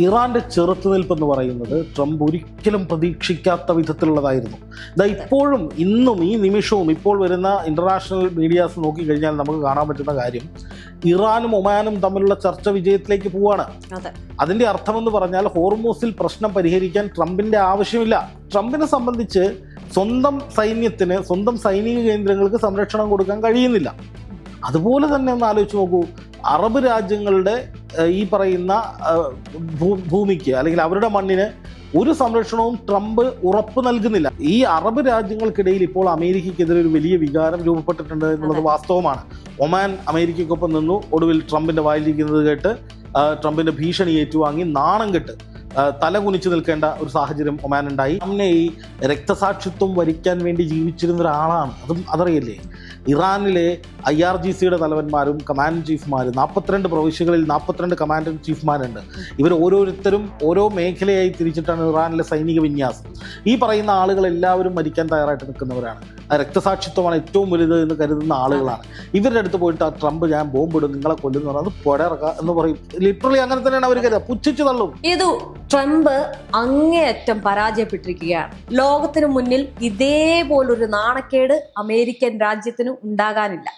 ഇറാന്റെ ചെറുത്തുനിൽപ്പ് എന്ന് പറയുന്നത് ട്രംപ് ഒരിക്കലും പ്രതീക്ഷിക്കാത്ത വിധത്തിലുള്ളതായിരുന്നു. ഇപ്പോഴും ഇന്നും ഈ നിമിഷവും ഇപ്പോൾ വരുന്ന ഇന്റർനാഷണൽ മീഡിയാസ് നോക്കിക്കഴിഞ്ഞാൽ നമുക്ക് കാണാൻ പറ്റുന്ന കാര്യം, ഇറാനും ഒമാനും തമ്മിലുള്ള ചർച്ച വിജയത്തിലേക്ക് പോവാണ്. അതിന്റെ അർത്ഥമെന്ന് പറഞ്ഞാൽ ഹോർമൂസിൽ പ്രശ്നം പരിഹരിക്കാൻ ട്രംപിന്റെ ആവശ്യമില്ല. ട്രംപിനെ സംബന്ധിച്ച് സ്വന്തം സൈന്യത്തിന്, സ്വന്തം സൈനിക കേന്ദ്രങ്ങൾക്ക് സംരക്ഷണം കൊടുക്കാൻ കഴിയുന്നില്ല. അതുപോലെ തന്നെ ഒന്ന് ആലോചിച്ച് നോക്കൂ, അറബ് രാജ്യങ്ങളുടെ ഈ പറയുന്ന ഭൂമിക്ക് അല്ലെങ്കിൽ അവരുടെ മണ്ണിന് ഒരു സംരക്ഷണവും ട്രംപ് ഉറപ്പ് നൽകുന്നില്ല. ഈ അറബ് രാജ്യങ്ങൾക്കിടയിൽ ഇപ്പോൾ അമേരിക്കയ്ക്കെതിരെ ഒരു വലിയ വികാരം രൂപപ്പെട്ടിട്ടുണ്ട് എന്നുള്ളത് വാസ്തവമാണ്. ഒമാൻ അമേരിക്കയ്ക്കൊപ്പം നിന്നു, ഒടുവിൽ ട്രംപിന്റെ വായിലിരിക്കുന്നത് കേട്ട് ട്രംപിന്റെ ഭീഷണി ഏറ്റുവാങ്ങി നാണം കെട്ട് തല കുനിച്ചു നിൽക്കേണ്ട ഒരു സാഹചര്യം ഒമാൻ ഉണ്ടായി. അമ്മ ഈ രക്തസാക്ഷിത്വം വരിക്കാൻ വേണ്ടി ജീവിച്ചിരുന്ന ഒരാളാണ്. അതറിയില്ലേ? ഇറാനിലെ IRGCയുടെ തലവന്മാരും കമാൻഡ് ചീഫ്മാരും 42 പ്രവിശ്യകളിൽ 42 കമാൻഡ് ചീഫ്മാരുണ്ട്. ഇവർ ഓരോരുത്തരും ഓരോ മേഖലയായി തിരിച്ചിട്ടാണ് ഇറാനിലെ സൈനിക വിന്യാസം. ഈ പറയുന്ന ആളുകൾ എല്ലാവരും മരിക്കാൻ തയ്യാറായിട്ട് നിൽക്കുന്നവരാണ്. രക്തസാക്ഷിത്വമാണ് ഏറ്റവും വലുത് എന്ന് കരുതുന്ന ആളുകളാണ്. ഇവരുടെ അടുത്ത് പോയിട്ട് ആ ട്രംപ് ഞാൻ ബോംബിടും, നിങ്ങളെ കൊല്ലുന്നു പറഞ്ഞാൽ അത് പൊടയിറക്കുക എന്ന് പറയും. ലിറ്ററലി അങ്ങനെ തന്നെയാണ് അവർ കരുതുക, പുച്ഛിച്ചു തള്ളും. ഇത് ട്രംപ് അങ്ങേയറ്റം പരാജയപ്പെട്ടിരിക്കുകയാണ്. ലോകത്തിന് മുന്നിൽ ഇതേപോലൊരു നാണക്കേട് അമേരിക്കൻ രാജ്യത്തിന് ഉണ്ടാകാനില്ല.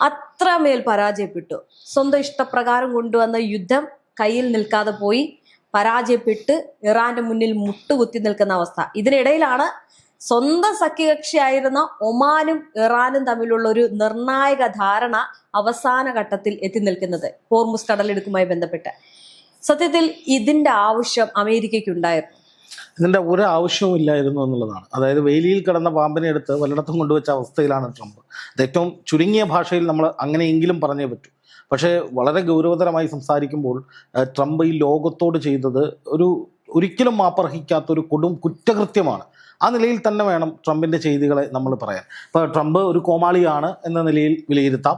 അത്രമേൽ പരാജയപ്പെട്ടു. സ്വന്തം ഇഷ്ടപ്രകാരം കൊണ്ടുവന്ന യുദ്ധം കയ്യിൽ നിൽക്കാതെ പോയി പരാജയപ്പെട്ട് ഇറാന്റെ മുന്നിൽ മുട്ടുകുത്തി നിൽക്കുന്ന അവസ്ഥ. ഇതിനിടയിലാണ് സ്വന്തം സഖ്യകക്ഷിയായിരുന്ന ഒമാനും ഇറാനും തമ്മിലുള്ള ഒരു നിർണായക ധാരണ അവസാന ഘട്ടത്തിൽ എത്തി നിൽക്കുന്നത് ഹോർമുസ് കടലിടുക്കുമായി ബന്ധപ്പെട്ട്. സത്യത്തിൽ ഇതിന്റെ ആവശ്യം അമേരിക്കയ്ക്ക് ഉണ്ടായിരുന്നു? ഇതിൻ്റെ ഒരു ആവശ്യവും ഇല്ലായിരുന്നു എന്നുള്ളതാണ്. അതായത് വേലിയിൽ കിടന്ന പാമ്പിനെ എടുത്ത് വല്ലയിടത്തും കൊണ്ടുവച്ച അവസ്ഥയിലാണ് ട്രംപ്. അത് ഏറ്റവും ചുരുങ്ങിയ ഭാഷയിൽ നമ്മൾ അങ്ങനെയെങ്കിലും പറഞ്ഞേ പറ്റൂ. പക്ഷേ വളരെ ഗൗരവതരമായി സംസാരിക്കുമ്പോൾ ട്രംപ് ഈ ലോകത്തോട് ചെയ്തത് ഒരിക്കലും മാപ്പർഹിക്കാത്തൊരു കൊടും കുറ്റകൃത്യമാണ്. ആ നിലയിൽ തന്നെ വേണം ട്രംപിൻ്റെ ചെയ്തികളെ നമ്മൾ പറയാൻ. ഇപ്പോൾ ട്രംപ് ഒരു കോമാളിയാണ് എന്ന നിലയിൽ വിലയിരുത്താം,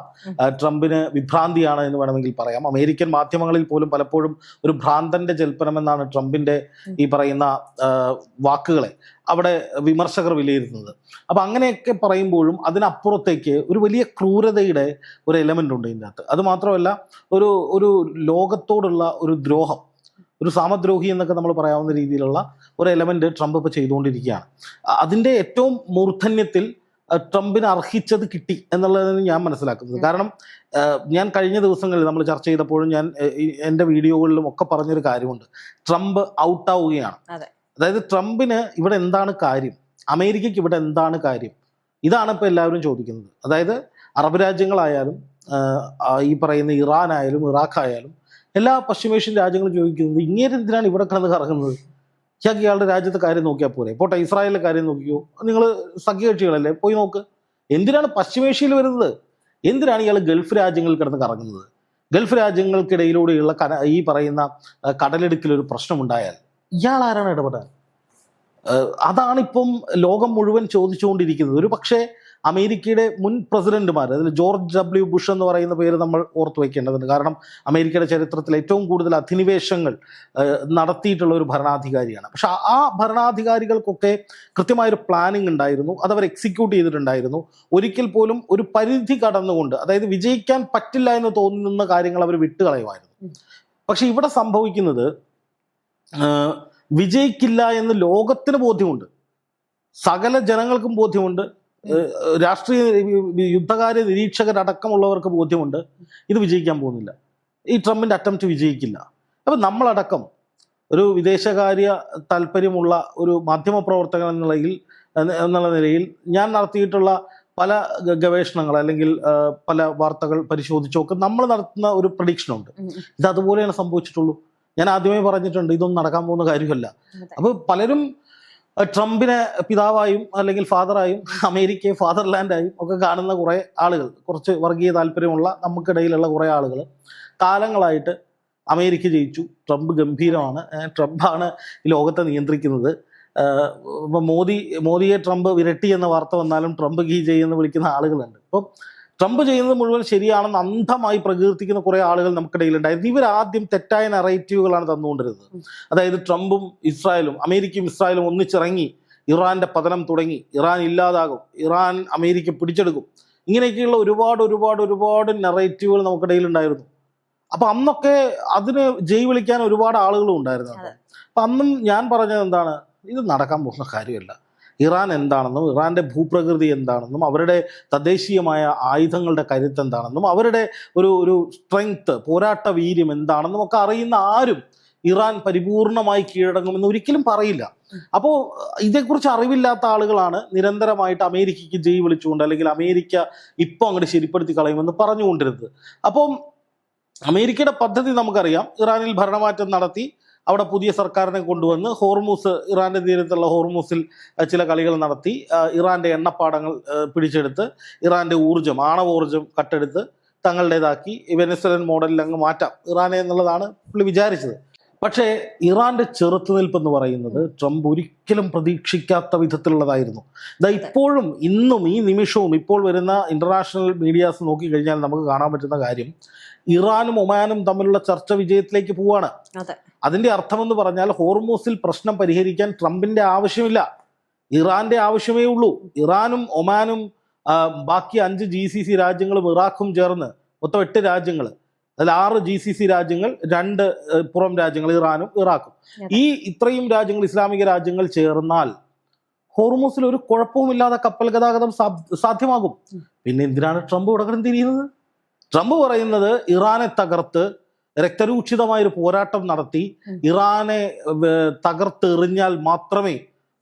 ട്രംപിന് വിഭ്രാന്തിയാണ് എന്ന് വേണമെങ്കിൽ പറയാം. അമേരിക്കൻ മാധ്യമങ്ങളിൽ പോലും പലപ്പോഴും ഒരു ഭ്രാന്തൻ്റെ ജൽപ്പനമെന്നാണ് ട്രംപിൻ്റെ ഈ പറയുന്ന വാക്കുകളെ അവിടെ വിമർശകർ വിലയിരുത്തുന്നത്. അപ്പം അങ്ങനെയൊക്കെ പറയുമ്പോഴും അതിനപ്പുറത്തേക്ക് ഒരു വലിയ ക്രൂരതയുടെ ഒരു എലമെൻ്റ് ഉണ്ട് ഇതിൻ്റെ അകത്ത്. അതുമാത്രമല്ല, ഒരു ലോകത്തോടുള്ള ഒരു ദ്രോഹം, ഒരു സാമദ്രോഹി എന്നൊക്കെ നമ്മൾ പറയാവുന്ന രീതിയിലുള്ള ഒരു എലമെന്റ് ട്രംപ് ഇപ്പോൾ ചെയ്തുകൊണ്ടിരിക്കുകയാണ്. അതിൻ്റെ ഏറ്റവും മൂർധന്യത്തിൽ ട്രംപിന് അർഹിച്ചത് കിട്ടി എന്നുള്ളതാണ് ഞാൻ മനസ്സിലാക്കുന്നത്. കാരണം ഞാൻ കഴിഞ്ഞ ദിവസങ്ങളിൽ നമ്മൾ ചർച്ച ചെയ്തപ്പോഴും ഞാൻ എൻ്റെ വീഡിയോകളിലും ഒക്കെ പറഞ്ഞൊരു കാര്യമുണ്ട്, ട്രംപ് ഔട്ടാവുകയാണ്. അതായത് ട്രംപിന് ഇവിടെ എന്താണ് കാര്യം, അമേരിക്കയ്ക്ക് ഇവിടെ എന്താണ് കാര്യം, ഇതാണ് ഇപ്പോൾ എല്ലാവരും ചോദിക്കുന്നത്. അതായത് അറബ് രാജ്യങ്ങളായാലും ഈ പറയുന്ന ഇറാനായാലും ഇറാഖായാലും എല്ലാ പശ്ചിമേഷ്യൻ രാജ്യങ്ങളും ചോദിക്കുന്നത്, ഇങ്ങനെ എന്തിനാണ് ഇവിടെ കിടന്ന് കറങ്ങുന്നത്? ഇയാളുടെ രാജ്യത്തെ കാര്യം നോക്കിയാൽ പോരെ, പോട്ടെ ഇസ്രായേലിലെ കാര്യം നോക്കിയോ, നിങ്ങൾ സഖ്യകക്ഷികളല്ലേ, പോയി നോക്ക്. എന്തിനാണ് പശ്ചിമേഷ്യയിൽ വരുന്നത്? എന്തിനാണ് ഇയാൾ ഗൾഫ് രാജ്യങ്ങളിൽ കിടന്ന് കറങ്ങുന്നത്? ഗൾഫ് രാജ്യങ്ങൾക്കിടയിലൂടെയുള്ള ഈ പറയുന്ന കടലിടുക്കിലൊരു പ്രശ്നമുണ്ടായാൽ ഇയാൾ ആരാണ് ഇടപെടാൻ? അതാണിപ്പം ലോകം മുഴുവൻ ചോദിച്ചുകൊണ്ടിരിക്കുന്നത്. ഒരു പക്ഷേ അമേരിക്കയുടെ മുൻ പ്രസിഡന്റുമാർ, അതിൽ ജോർജ് W. ബുഷ് എന്ന് പറയുന്ന പേര് നമ്മൾ ഓർത്തു വയ്ക്കേണ്ടതുണ്ട്. കാരണം അമേരിക്കയുടെ ചരിത്രത്തിൽ ഏറ്റവും കൂടുതൽ അധിനിവേശങ്ങൾ നടത്തിയിട്ടുള്ള ഒരു ഭരണാധികാരിയാണ്. പക്ഷെ ആ ഭരണാധികാരികൾക്കൊക്കെ കൃത്യമായൊരു പ്ലാനിങ് ഉണ്ടായിരുന്നു, അതവർ എക്സിക്യൂട്ട് ചെയ്തിട്ടുണ്ടായിരുന്നു. ഒരിക്കൽ പോലും ഒരു പരിധി കടന്നുകൊണ്ട്, അതായത് വിജയിക്കാൻ പറ്റില്ല എന്ന് തോന്നുന്ന കാര്യങ്ങൾ അവർ വിട്ടുകളയുമായിരുന്നു. പക്ഷെ ഇവിടെ സംഭവിക്കുന്നത് വിജയിക്കില്ല എന്ന് ലോകത്തിന് ബോധ്യമുണ്ട്, സകല ജനങ്ങൾക്കും ബോധ്യമുണ്ട്, രാഷ്ട്രീയ യുദ്ധകാര്യ നിരീക്ഷകരടക്കമുള്ളവർക്ക് ബോധ്യമുണ്ട്, ഇത് വിജയിക്കാൻ പോകുന്നില്ല, ഈ ട്രംപിൻ്റെ അറ്റംപ്റ്റ് വിജയിക്കില്ല. അപ്പം നമ്മളടക്കം ഒരു വിദേശകാര്യ താല്പര്യമുള്ള ഒരു മാധ്യമപ്രവർത്തകൻ എന്നുള്ള നിലയിൽ ഞാൻ നടത്തിയിട്ടുള്ള പല ഗവേഷണങ്ങൾ അല്ലെങ്കിൽ പല വാർത്തകൾ പരിശോധിച്ച് നോക്ക് നമ്മൾ നടത്തുന്ന ഒരു പ്രഡിക്ഷനുണ്ട്, ഇത് അതുപോലെയാണ് സംഭവിച്ചിട്ടുള്ളൂ. ഞാൻ ആദ്യമേ പറഞ്ഞിട്ടുണ്ട്, ഇതൊന്നും നടക്കാൻ പോകുന്ന കാര്യമല്ല. അപ്പോൾ പലരും ട്രംപിനെ പിതാവായും അല്ലെങ്കിൽ ഫാദറായും അമേരിക്കയെ ഫാദർലാൻഡായും ഒക്കെ കാണുന്ന കുറേ ആളുകൾ, കുറച്ച് വർഗീയ താല്പര്യമുള്ള നമുക്കിടയിലുള്ള കുറേ ആളുകൾ കാലങ്ങളായിട്ട് അമേരിക്ക ജയിച്ചു, ട്രംപ് ഗംഭീരമാണ്, ട്രംപാണ് ഈ ലോകത്തെ നിയന്ത്രിക്കുന്നത്, ഇപ്പം മോദിയെ ട്രംപ് വിരട്ടി എന്ന വാർത്ത വന്നാലും ട്രംപ് കീ ചെയ്യുമെന്ന് വിളിക്കുന്ന ആളുകളുണ്ട്. അപ്പം ട്രംപ് ചെയ്യുന്നത് മുഴുവൻ ശരിയാണെന്ന് അന്ധമായി പ്രകീർത്തിക്കുന്ന കുറേ ആളുകൾ നമുക്കിടയിലുണ്ടായിരുന്നു. ഇവരാദ്യം തെറ്റായ നറേറ്റീവുകളാണ് തന്നുകൊണ്ടിരുന്നത്. അതായത് ട്രംപും ഇസ്രായേലും, അമേരിക്കയും ഇസ്രായേലും ഒന്നിച്ചിറങ്ങി ഇറാന്റെ പതനം തുടങ്ങി, ഇറാൻ ഇല്ലാതാകും, ഇറാൻ അമേരിക്ക പിടിച്ചെടുക്കും, ഇങ്ങനെയൊക്കെയുള്ള ഒരുപാട് നറേറ്റീവുകൾ നമുക്കിടയിലുണ്ടായിരുന്നു. അപ്പൊ അന്നൊക്കെ അതിന് ജയ് വിളിക്കാൻ ഒരുപാട് ആളുകളും ഉണ്ടായിരുന്നു. അപ്പൊ അന്നും ഞാൻ പറഞ്ഞത് എന്താണ്, ഇത് നടക്കാൻ പോകുന്ന കാര്യമല്ല. ഇറാൻ എന്താണെന്നും ഇറാന്റെ ഭൂപ്രകൃതി എന്താണെന്നും അവരുടെ തദ്ദേശീയമായ ആയുധങ്ങളുടെ കരുത്ത് എന്താണെന്നും അവരുടെ ഒരു സ്ട്രെങ്ത്, പോരാട്ട വീര്യം എന്താണെന്നും ഒക്കെ അറിയുന്ന ആരും ഇറാൻ പരിപൂർണമായി കീഴടങ്ങുമെന്ന് ഒരിക്കലും പറയില്ല. അപ്പോൾ ഇതേക്കുറിച്ച് അറിവില്ലാത്ത ആളുകളാണ് നിരന്തരമായിട്ട് അമേരിക്കയ്ക്ക് ജയ് വിളിച്ചുകൊണ്ട് അല്ലെങ്കിൽ അമേരിക്ക ഇപ്പോൾ അങ്ങോട്ട് ശരിപ്പെടുത്തി കളയുമെന്ന് പറഞ്ഞുകൊണ്ടിരുന്നത്. അപ്പം അമേരിക്കയുടെ പദ്ധതി നമുക്കറിയാം. ഇറാനിൽ ഭരണമാറ്റം നടത്തി അവിടെ പുതിയ സർക്കാരിനെ കൊണ്ടുവന്ന് ഹോർമൂസ്, ഇറാന്റെ തീരത്തുള്ള ഹോർമൂസിൽ ചില കളികൾ നടത്തി ഇറാന്റെ എണ്ണപ്പാടങ്ങൾ പിടിച്ചെടുത്ത് ഇറാന്റെ ഊർജ്ജം, ആണവോർജ്ജം കട്ടെടുത്ത് തങ്ങളുടേതാക്കി വെനസ്വലൻ മോഡലിൽ അങ്ങ് മാറ്റാം ഇറാനെ എന്നുള്ളതാണ് പുള്ളി വിചാരിച്ചത്. പക്ഷേ ഇറാന്റെ ചെറുത്തുനിൽപ്പ് എന്ന് പറയുന്നത് ട്രംപ് ഒരിക്കലും പ്രതീക്ഷിക്കാത്ത വിധത്തിലുള്ളതായിരുന്നു. ഇപ്പോഴും ഇന്നും ഈ നിമിഷവും ഇപ്പോൾ വരുന്ന ഇന്റർനാഷണൽ മീഡിയാസ് നോക്കിക്കഴിഞ്ഞാൽ നമുക്ക് കാണാൻ പറ്റുന്ന കാര്യം, ഇറാനും ഒമാനും തമ്മിലുള്ള ചർച്ച വിജയത്തിലേക്ക് പോവാണ്. അതിന്റെ അർത്ഥമെന്ന് പറഞ്ഞാൽ ഹോർമൂസിൽ പ്രശ്നം പരിഹരിക്കാൻ ട്രംപിന്റെ ആവശ്യമില്ല, ഇറാന്റെ ആവശ്യമേ ഉള്ളൂ. ഇറാനും ഒമാനും ബാക്കി 5 GCC രാജ്യങ്ങളും ഇറാഖും ചേർന്ന് മൊത്തം 8 രാജ്യങ്ങൾ, അതിൽ 6 GCC രാജ്യങ്ങൾ, 2 പുറം രാജ്യങ്ങൾ ഇറാനും ഇറാഖും, ഈ ഇത്രയും രാജ്യങ്ങൾ ഇസ്ലാമിക രാജ്യങ്ങൾ ചേർന്നാൽ ഹോർമൂസിൽ ഒരു കുഴപ്പവുമില്ലാതെ കപ്പൽ ഗതാഗതം സാധ്യമാകും. പിന്നെ എന്തിനാണ് ട്രംപ് ഇവിടെ തിരിയുന്നത്? ട്രംപ് പറയുന്നത് ഇറാനെ തകർത്ത് രക്തരൂക്ഷിതമായൊരു പോരാട്ടം നടത്തി ഇറാനെ തകർത്തെറിഞ്ഞാൽ മാത്രമേ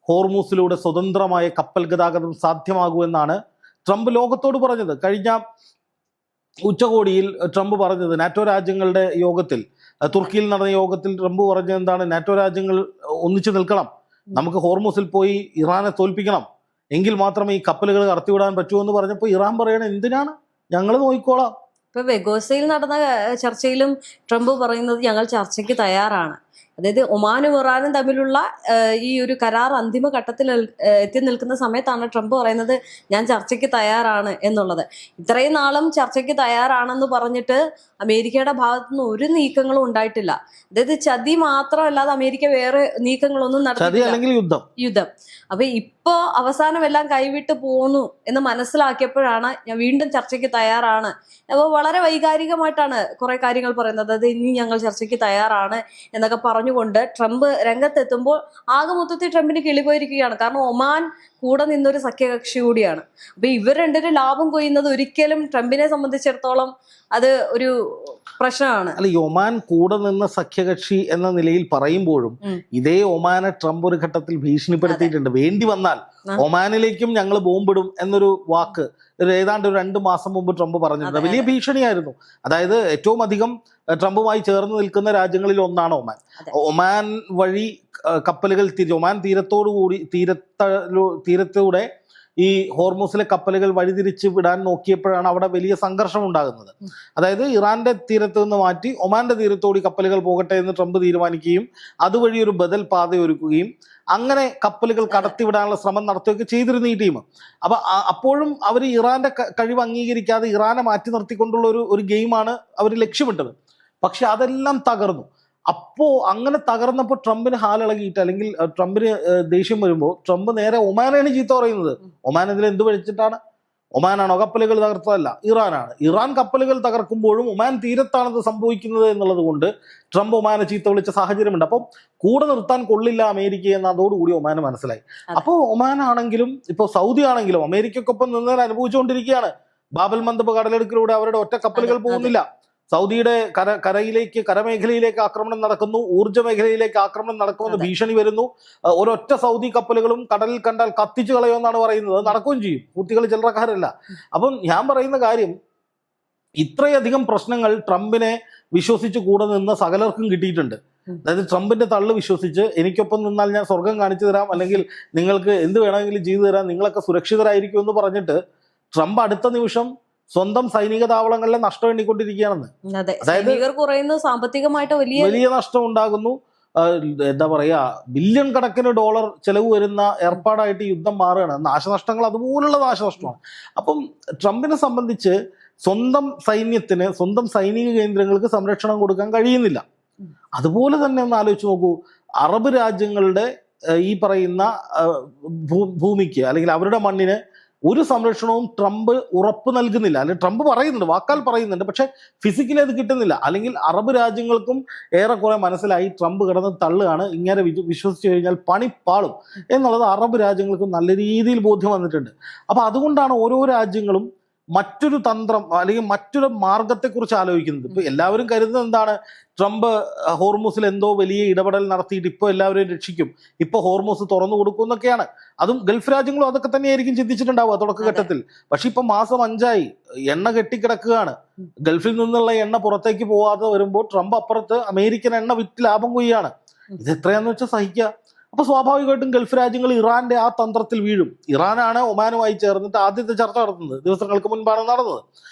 ഹോർമൂസിലൂടെ സ്വതന്ത്രമായ കപ്പൽ ഗതാഗതം സാധ്യമാകൂ എന്നാണ് ട്രംപ് ലോകത്തോട് പറഞ്ഞത്. കഴിഞ്ഞ ഉച്ചകോടിയിൽ ട്രംപ് പറഞ്ഞത്, നാറ്റോ രാജ്യങ്ങളുടെ യോഗത്തിൽ, തുർക്കിയിൽ നടന്ന യോഗത്തിൽ ട്രംപ് പറഞ്ഞത് എന്താണ്, നാറ്റോ രാജ്യങ്ങൾ ഒന്നിച്ചു നിൽക്കണം, നമുക്ക് ഹോർമൂസിൽ പോയി ഇറാനെ തോൽപ്പിക്കണം, എങ്കിൽ മാത്രമേ ഈ കപ്പലുകൾ കടത്തിവിടാൻ പറ്റൂ എന്ന് പറഞ്ഞപ്പോൾ ഇറാൻ പറയണ എന്തിനാണ്, ഞങ്ങൾ നോക്കിക്കോളാം. ഇപ്പൊ വെഗോസയിൽ നടന്ന ചർച്ചയിലും ട്രംപ് പറയുന്നത് ഞങ്ങൾ ചർച്ചയ്ക്ക് തയ്യാറാണ്. അതായത് ഒമാനും ഇറാനും തമ്മിലുള്ള ഈ ഒരു കരാർ അന്തിമ ഘട്ടത്തിൽ എത്തി നിൽക്കുന്ന സമയത്താണ് ട്രംപ് പറയുന്നത് ഞാൻ ചർച്ചയ്ക്ക് തയ്യാറാണ് എന്നുള്ളത്. ഇത്രയും നാളും ചർച്ചയ്ക്ക് തയ്യാറാണെന്ന് പറഞ്ഞിട്ട് അമേരിക്കയുടെ ഭാഗത്തുനിന്ന് ഒരു നീക്കങ്ങളും ഉണ്ടായിട്ടില്ല. അതായത് ചതി മാത്രമല്ലാതെ അമേരിക്ക വേറെ നീക്കങ്ങളൊന്നും നടത്തിയില്ല. യുദ്ധം. അപ്പൊ ഇപ്പോ അവസാനം എല്ലാം കൈവിട്ട് പോന്നു എന്ന് മനസ്സിലാക്കിയപ്പോഴാണ് ഞാൻ വീണ്ടും ചർച്ചയ്ക്ക് തയ്യാറാണ്. അപ്പോൾ വളരെ വൈകാരികമായിട്ടാണ് കുറെ കാര്യങ്ങൾ പറയുന്നത്. അതായത് ഇനി ഞങ്ങൾ ചർച്ചയ്ക്ക് തയ്യാറാണ് എന്നൊക്കെ പറഞ്ഞുകൊണ്ട് ട്രംപ് രംഗത്തെത്തുമ്പോൾ ആകെ മൊത്തത്തിൽ ട്രംപിന് കിളിപോയിരിക്കുകയാണ്. കാരണം ഒമാൻ കൂടെ നിന്നൊരു സഖ്യകക്ഷി കൂടിയാണ്. അപ്പൊ ഇവർ രണ്ടുപേരും ലാഭം കൊയ്യുന്നത് ഒരിക്കലും ട്രംപിനെ സംബന്ധിച്ചിടത്തോളം അത് ഒരു പ്രശ്നമാണ്. അല്ല, ഈ ഒമാൻ കൂടെ നിന്ന സഖ്യകക്ഷി എന്ന നിലയിൽ പറയുമ്പോഴും ഇതേ ഒമാനെ ട്രംപ് ഒരു ഘട്ടത്തിൽ ഭീഷണിപ്പെടുത്തിയിട്ടുണ്ട്. വേണ്ടി വന്നാൽ ഒമാനിലേക്കും ഞങ്ങൾ ബോംബിടും എന്നൊരു വാക്ക് ഏതാണ്ട് 2 മാസം മുമ്പ് ട്രംപ് പറഞ്ഞിട്ടുണ്ട്. വലിയ ഭീഷണിയായിരുന്നു. അതായത് ഏറ്റവും അധികം ട്രംപുമായി ചേർന്ന് നിൽക്കുന്ന രാജ്യങ്ങളിൽ ഒന്നാണ് ഒമാൻ. ഒമാൻ വഴി കപ്പലുകൾ ഒമാൻ തീരത്തൂടെ ഈ ഹോർമൂസിലെ കപ്പലുകൾ വഴിതിരിച്ച് വിടാൻ നോക്കിയപ്പോഴാണ് അവിടെ വലിയ സംഘർഷം ഉണ്ടാകുന്നത്. അതായത് ഇറാന്റെ തീരത്ത് നിന്ന് മാറ്റി ഒമാന്റെ തീരത്തോടി കപ്പലുകൾ പോകട്ടെ എന്ന് ട്രംപ് തീരുമാനിക്കുകയും അതുവഴി ഒരു ബദൽ പാത ഒരുക്കുകയും അങ്ങനെ കപ്പലുകൾ കടത്തിവിടാനുള്ള ശ്രമം നടത്തുകയൊക്കെ ചെയ്തിരുന്നു ഈ ടീം. അപ്പോഴും അവർ ഇറാന്റെ കഴിവ് അംഗീകരിക്കാതെ ഇറാനെ മാറ്റി നിർത്തിക്കൊണ്ടുള്ള ഒരു ഗെയിമാണ് അവർ ലക്ഷ്യമിട്ടത്. പക്ഷെ അതെല്ലാം തകർന്നു. അങ്ങനെ തകർന്നപ്പോൾ ട്രംപിന് ഹാലിളകിയിട്ട് അല്ലെങ്കിൽ ട്രംപിന് ദേഷ്യം വരുമ്പോൾ ട്രംപ് നേരെ ഒമാനാണ് ചീത്ത പറയുന്നത്. ഒമാൻ ഇതിൽ എന്ത് പഠിച്ചിട്ടാണ്? ഒമാനാണോ കപ്പലുകൾ തകർത്തതല്ല, ഇറാനാണ്. ഇറാൻ കപ്പലുകൾ തകർക്കുമ്പോഴും ഒമാൻ തീരത്താണത് സംഭവിക്കുന്നത് എന്നുള്ളത് കൊണ്ട് ട്രംപ് ഒമാനെ ചീത്ത വിളിച്ച സാഹചര്യമുണ്ട്. അപ്പം കൂടെ നിർത്താൻ കൊള്ളില്ല അമേരിക്ക എന്ന് അതോടുകൂടി ഒമാന് മനസ്സിലായി. അപ്പോൾ ഒമാനാണെങ്കിലും ഇപ്പോൾ സൗദി ആണെങ്കിലും അമേരിക്കക്കൊപ്പം നിന്ന് അനുഭവിച്ചുകൊണ്ടിരിക്കുകയാണ്. ബാബൽ മന്ദബ് കടലെടുക്കിലൂടെ അവരുടെ ഒറ്റ കപ്പലുകൾ പോകുന്നില്ല. സൗദിയുടെ കരമേഖലയിലേക്ക് ആക്രമണം നടക്കുന്നു, ഊർജ്ജ മേഖലയിലേക്ക് ആക്രമണം നടക്കുമെന്ന് ഭീഷണി വരുന്നു. ഒരൊറ്റ സൗദി കപ്പലുകളും കടലിൽ കണ്ടാൽ കത്തിച്ചു കളയുമെന്നാണ് പറയുന്നത്. അത് നടക്കുകയും ചെയ്യും. ഹൂത്തികൾ ചില്ലറക്കാരല്ല. അപ്പം ഞാൻ പറയുന്ന കാര്യം, ഇത്രയധികം പ്രശ്നങ്ങൾ ട്രംപിനെ വിശ്വസിച്ച് കൂടെ നിന്ന് സകലർക്കും കിട്ടിയിട്ടുണ്ട്. അതായത് ട്രംപിന്റെ തള്ളു വിശ്വസിച്ച് എനിക്കൊപ്പം നിന്നാൽ ഞാൻ സ്വർഗം കാണിച്ചു തരാം, അല്ലെങ്കിൽ നിങ്ങൾക്ക് എന്ത് വേണമെങ്കിലും ചെയ്തു തരാം, നിങ്ങളൊക്കെ സുരക്ഷിതരായിരിക്കും എന്ന് പറഞ്ഞിട്ട് ട്രംപ് അടുത്ത നിമിഷം സ്വന്തം സൈനിക താവളങ്ങളിലെ നഷ്ടം എണ്ണിക്കൊണ്ടിരിക്കുകയാണെന്ന്. അതായത് സാമ്പത്തികമായിട്ട് വലിയ നഷ്ടം ഉണ്ടാകുന്നു. എന്താ പറയാ, ബില്യൺ കണക്കിന് ഡോളർ ചെലവ് വരുന്ന ഏർപ്പാടായിട്ട് യുദ്ധം മാറുകയാണ്. നാശനഷ്ടങ്ങൾ അതുപോലുള്ള നാശനഷ്ടമാണ്. അപ്പം ട്രംപിനെ സംബന്ധിച്ച് സ്വന്തം സൈന്യത്തിന്, സ്വന്തം സൈനിക കേന്ദ്രങ്ങൾക്ക് സംരക്ഷണം കൊടുക്കാൻ കഴിയുന്നില്ല. അതുപോലെ തന്നെ ഒന്ന് ആലോചിച്ച് നോക്കൂ, അറബ് രാജ്യങ്ങളുടെ ഈ പറയുന്ന ഭൂമിക്ക് അല്ലെങ്കിൽ അവരുടെ മണ്ണിന് ഒരു സംരക്ഷണവും ട്രംപ് ഉറപ്പ് നൽകുന്നില്ല. അല്ലെങ്കിൽ ട്രംപ് പറയുന്നുണ്ട്, വാക്കാൽ പറയുന്നുണ്ട്, പക്ഷെ ഫിസിക്കലി അത് കിട്ടുന്നില്ല. അല്ലെങ്കിൽ അറബ് രാജ്യങ്ങൾക്കും ഏറെക്കുറെ മനസ്സിലായി ട്രംപ് കിടന്ന് തള്ളുകയാണ്, ഇങ്ങനെ വിശ്വസിച്ച് കഴിഞ്ഞാൽ പണിപ്പാളും എന്നുള്ളത് അറബ് രാജ്യങ്ങൾക്കും നല്ല രീതിയിൽ ബോധ്യം വന്നിട്ടുണ്ട്. അപ്പോൾ അതുകൊണ്ടാണ് ഓരോ രാജ്യങ്ങളും മറ്റൊരു തന്ത്രം അല്ലെങ്കിൽ മറ്റൊരു മാർഗത്തെക്കുറിച്ച് ആലോചിക്കുന്നത്. ഇപ്പൊ എല്ലാവരും കരുതുന്നത് എന്താണ്, ട്രംപ് ഹോർമൂസിൽ എന്തോ വലിയ ഇടപെടൽ നടത്തിയിട്ട് ഇപ്പോൾ എല്ലാവരെയും രക്ഷിക്കും, ഇപ്പോൾ ഹോർമൂസ് തുറന്നു കൊടുക്കും എന്നൊക്കെയാണ്. അതും ഗൾഫ് രാജ്യങ്ങളും അതൊക്കെ തന്നെയായിരിക്കും ചിന്തിച്ചിട്ടുണ്ടാവുക തുടക്കഘട്ടത്തിൽ. പക്ഷെ ഇപ്പൊ മാസം 5 എണ്ണ കെട്ടിക്കിടക്കുകയാണ്. ഗൾഫിൽ നിന്നുള്ള എണ്ണ പുറത്തേക്ക് പോവാതെ വരുമ്പോൾ ട്രംപ് അപ്പുറത്ത് അമേരിക്കൻ എണ്ണ വിറ്റ് ലാഭം കൊയ്യാണ്. ഇത് എത്രയാന്ന് വെച്ചാൽ സഹിക്കുക. അപ്പൊ സ്വാഭാവികമായിട്ടും ഗൾഫ് രാജ്യങ്ങൾ ഇറാന്റെ ആ തന്ത്രത്തിൽ വീഴും. ഇറാനാണ് ഒമാനുമായി ചേർന്നിട്ട് ആദ്യത്തെ ചർച്ച നടത്തുന്നത്, ദിവസങ്ങൾക്ക് മുൻപാണ് നടന്നത്.